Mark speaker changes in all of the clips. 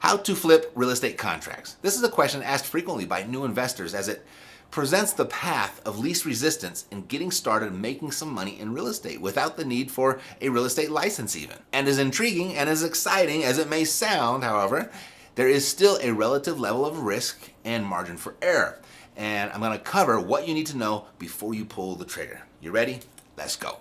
Speaker 1: How to flip real estate contracts. This is a question asked frequently by new investors as it presents the path of least resistance in getting started making some money in real estate without the need for a real estate license even. And as intriguing and as exciting as it may sound, however, there is still a relative level of risk and margin for error. And I'm going to cover what you need to know before you pull the trigger. You ready? Let's go.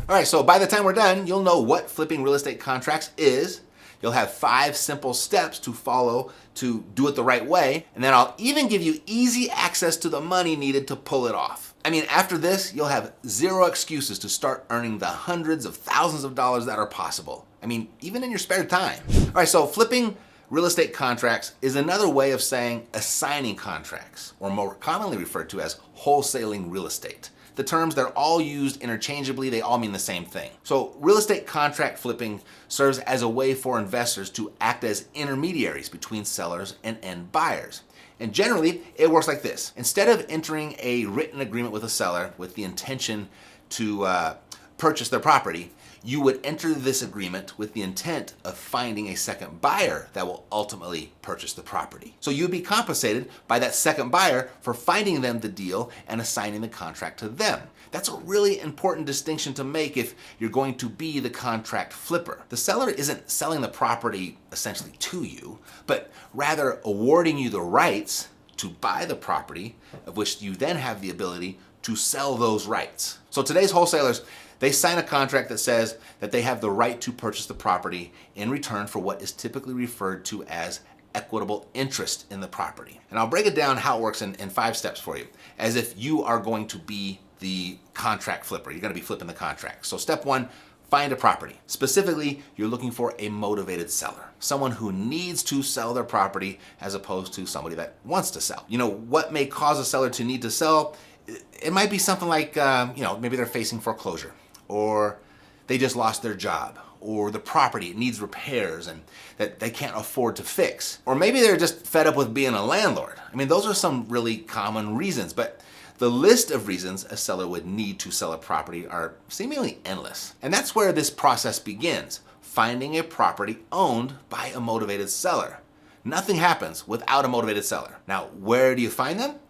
Speaker 1: All right, so by the time we're done, you'll know what flipping real estate contracts is. You'll have 5 simple steps to follow to do it the right way. And then I'll even give you easy access to the money needed to pull it off. I mean, after this, you'll have 0 excuses to start earning the hundreds of thousands of dollars that are possible. I mean, even in your spare time. All right, so flipping real estate contracts is another way of saying assigning contracts, or more commonly referred to as wholesaling real estate. The terms, they're all used interchangeably, they all mean the same thing. So real estate contract flipping serves as a way for investors to act as intermediaries between sellers and end buyers. And generally, it works like this. Instead of entering a written agreement with a seller with the intention to purchase their property, you would enter this agreement with the intent of finding a second buyer that will ultimately purchase the property. So you'd be compensated by that second buyer for finding them the deal and assigning the contract to them. That's a really important distinction to make if you're going to be the contract flipper. The seller isn't selling the property essentially to you, but rather awarding you the rights to buy the property, of which you then have the ability to sell those rights. So today's wholesalers, they sign a contract that says that they have the right to purchase the property in return for what is typically referred to as equitable interest in the property. And I'll break it down how it works in 5 steps for you, as if you are going to be the contract flipper. You're going to be flipping the contract. So step 1, find a property. Specifically, you're looking for a motivated seller, someone who needs to sell their property as opposed to somebody that wants to sell. You know, what may cause a seller to need to sell? It might be something like, maybe they're facing foreclosure, or they just lost their job, or the property needs repairs and that they can't afford to fix. Or maybe they're just fed up with being a landlord. I mean, those are some really common reasons, but the list of reasons a seller would need to sell a property are seemingly endless. And that's where this process begins, finding a property owned by a motivated seller. Nothing happens without a motivated seller. Now, where do you find them?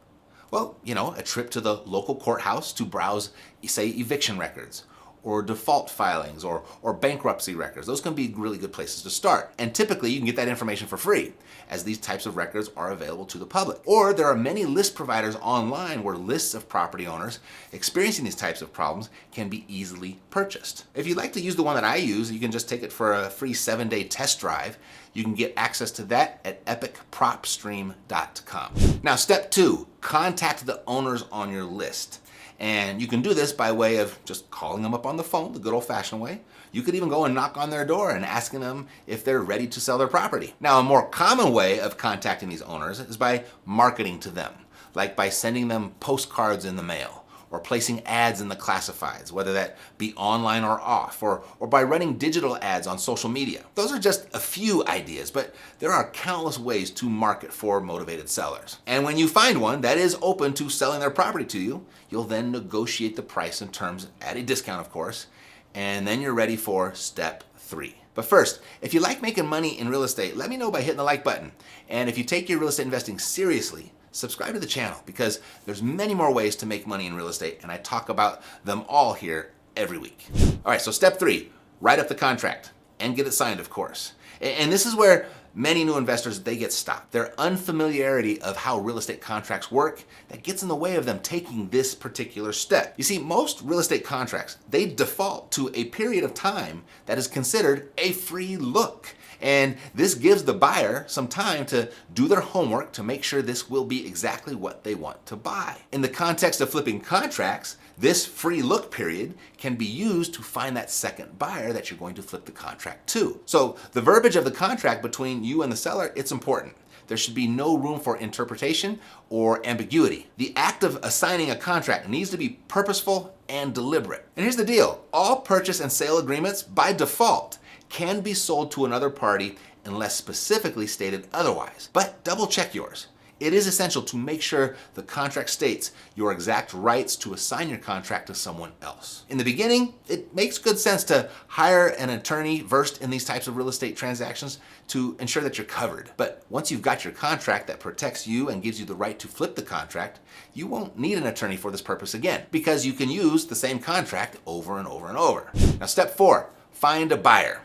Speaker 1: Well, a trip to the local courthouse to browse, say, eviction records, or default filings, or bankruptcy records. Those can be really good places to start. And typically you can get that information for free, as these types of records are available to the public. Or there are many list providers online where lists of property owners experiencing these types of problems can be easily purchased. If you'd like to use the one that I use, you can just take it for a free 7-day test drive. You can get access to that at epicpropstream.com. Now, step 2, contact the owners on your list. And you can do this by way of just calling them up on the phone, the good old-fashioned way. You could even go and knock on their door and asking them if they're ready to sell their property. Now, a more common way of contacting these owners is by marketing to them, like by sending them postcards in the mail, or placing ads in the classifieds, whether that be online or off, or by running digital ads on social media. Those are just a few ideas, but there are countless ways to market for motivated sellers. And when you find one that is open to selling their property to you, you'll then negotiate the price and terms at a discount, of course, and then you're ready for step 3. But first, if you like making money in real estate, let me know by hitting the like button. And if you take your real estate investing seriously, subscribe to the channel, because there's many more ways to make money in real estate, and I talk about them all here every week. All right, so step 3, write up the contract and get it signed, of course. And this is where many new investors, they get stopped. Their unfamiliarity of how real estate contracts work, that gets in the way of them taking this particular step. You see, most real estate contracts, they default to a period of time that is considered a free look. And this gives the buyer some time to do their homework to make sure this will be exactly what they want to buy. In the context of flipping contracts, this free look period can be used to find that second buyer that you're going to flip the contract to. So the verbiage of the contract between you and the seller, it's important. There should be no room for interpretation or ambiguity. The act of assigning a contract needs to be purposeful and deliberate. And here's the deal. All purchase and sale agreements, by default, can be sold to another party unless specifically stated otherwise. But double check yours. it is essential to make sure the contract states your exact rights to assign your contract to someone else. In the beginning, it makes good sense to hire an attorney versed in these types of real estate transactions to ensure that you're covered. But once you've got your contract that protects you and gives you the right to flip the contract, you won't need an attorney for this purpose again, because you can use the same contract over and over and over. Now, step 4, find a buyer.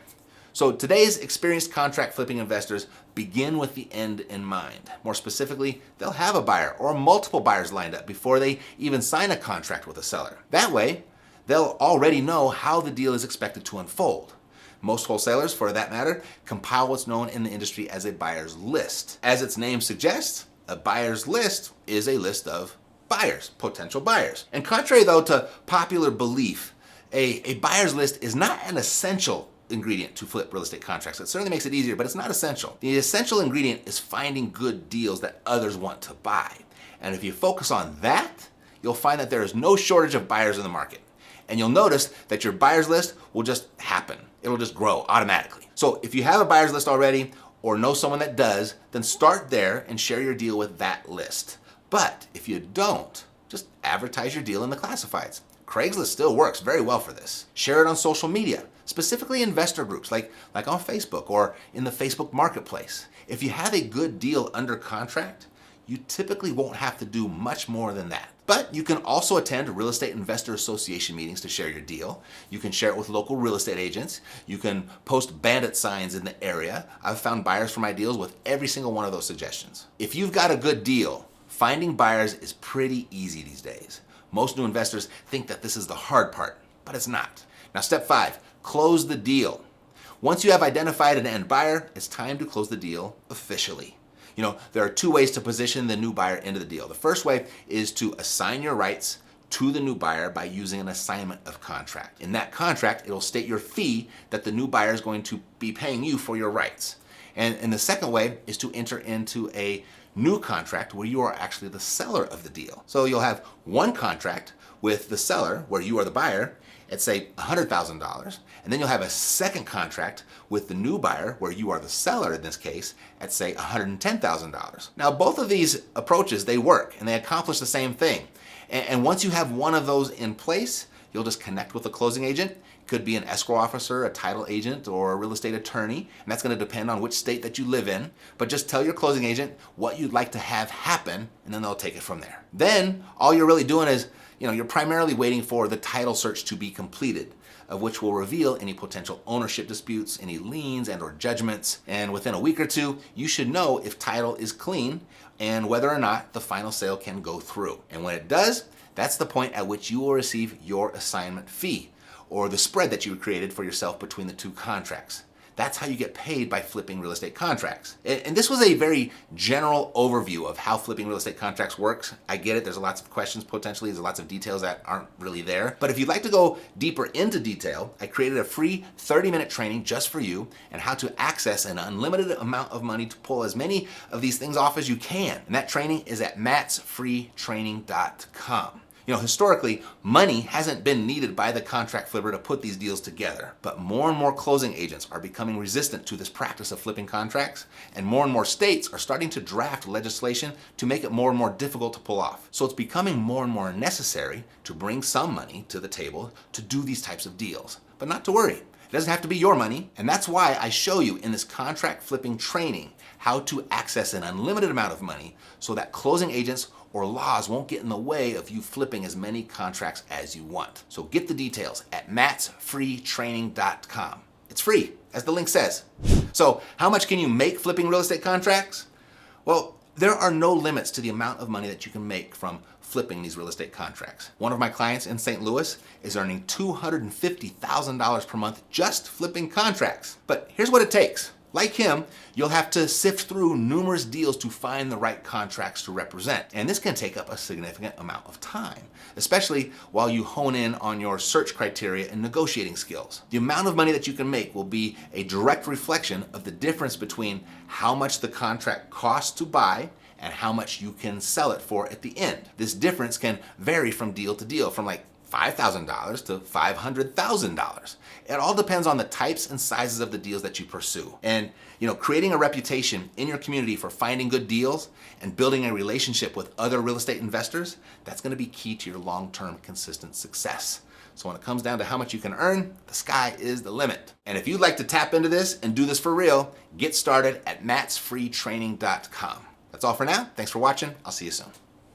Speaker 1: So today's experienced contract flipping investors begin with the end in mind. More specifically, they'll have a buyer or multiple buyers lined up before they even sign a contract with a seller. That way, they'll already know how the deal is expected to unfold. Most wholesalers, for that matter, compile what's known in the industry as a buyer's list. As its name suggests, a buyer's list is a list of buyers, potential buyers. And contrary though to popular belief, a buyer's list is not an essential ingredient to flip real estate contracts. It certainly makes it easier, but it's not essential. The essential ingredient is finding good deals that others want to buy. And if you focus on that, you'll find that there is no shortage of buyers in the market. And you'll notice that your buyer's list will just happen. It'll just grow automatically. So if you have a buyer's list already or know someone that does, then start there and share your deal with that list. But if you don't, just advertise your deal in the classifieds. Craigslist still works very well for this. Share it on social media, specifically investor groups like on Facebook or in the Facebook marketplace. If you have a good deal under contract, you typically won't have to do much more than that. But you can also attend Real Estate Investor Association meetings to share your deal. You can share it with local real estate agents. You can post bandit signs in the area. I've found buyers for my deals with every single one of those suggestions. If you've got a good deal, finding buyers is pretty easy these days. Most new investors think that this is the hard part, but it's not. Now, step 5, close the deal. Once you have identified an end buyer, it's time to close the deal officially. There are 2 ways to position the new buyer into the deal. The first way is to assign your rights to the new buyer by using an assignment of contract. In that contract, it'll state your fee that the new buyer is going to be paying you for your rights. And the second way is to enter into a new contract where you are actually the seller of the deal. So you'll have one contract with the seller where you are the buyer at say $100,000, and then you'll have a second contract with the new buyer where you are the seller in this case at say $110,000. Now both of these approaches, they work and they accomplish the same thing. And once you have one of those in place, you'll just connect with a closing agent. It could be an escrow officer, a title agent, or a real estate attorney, and that's going to depend on which state that you live in. But just tell your closing agent what you'd like to have happen, and then they'll take it from there. Then all you're really doing is, you're primarily waiting for the title search to be completed, of which will reveal any potential ownership disputes, any liens and or judgments. And within a week or 2, you should know if title is clean and whether or not the final sale can go through. And when it does, that's the point at which you will receive your assignment fee, or the spread that you created for yourself between the 2 contracts. That's how you get paid by flipping real estate contracts. And this was a very general overview of how flipping real estate contracts works. I get it, there's lots of questions potentially, there's lots of details that aren't really there. But if you'd like to go deeper into detail, I created a free 30-minute training just for you and how to access an unlimited amount of money to pull as many of these things off as you can. And that training is at mattsfreetraining.com. Historically, money hasn't been needed by the contract flipper to put these deals together, but more and more closing agents are becoming resistant to this practice of flipping contracts, and more states are starting to draft legislation to make it more and more difficult to pull off. So it's becoming more and more necessary to bring some money to the table to do these types of deals. But not to worry, it doesn't have to be your money, and that's why I show you in this contract flipping training how to access an unlimited amount of money so that closing agents or laws won't get in the way of you flipping as many contracts as you want. So get the details at mattsfreetraining.com. It's free, as the link says. So how much can you make flipping real estate contracts? Well, there are no limits to the amount of money that you can make from flipping these real estate contracts. One of my clients in St. Louis is earning $250,000 per month just flipping contracts. But here's what it takes. Like him, you'll have to sift through numerous deals to find the right contracts to represent. And this can take up a significant amount of time, especially while you hone in on your search criteria and negotiating skills. The amount of money that you can make will be a direct reflection of the difference between how much the contract costs to buy and how much you can sell it for at the end. This difference can vary from deal to deal, from like $5,000 to $500,000. It all depends on the types and sizes of the deals that you pursue. And creating a reputation in your community for finding good deals and building a relationship with other real estate investors, that's going to be key to your long-term consistent success. So when it comes down to how much you can earn, the sky is the limit. And if you'd like to tap into this and do this for real, get started at mattsfreetraining.com. That's all for now. Thanks for watching. I'll see you soon.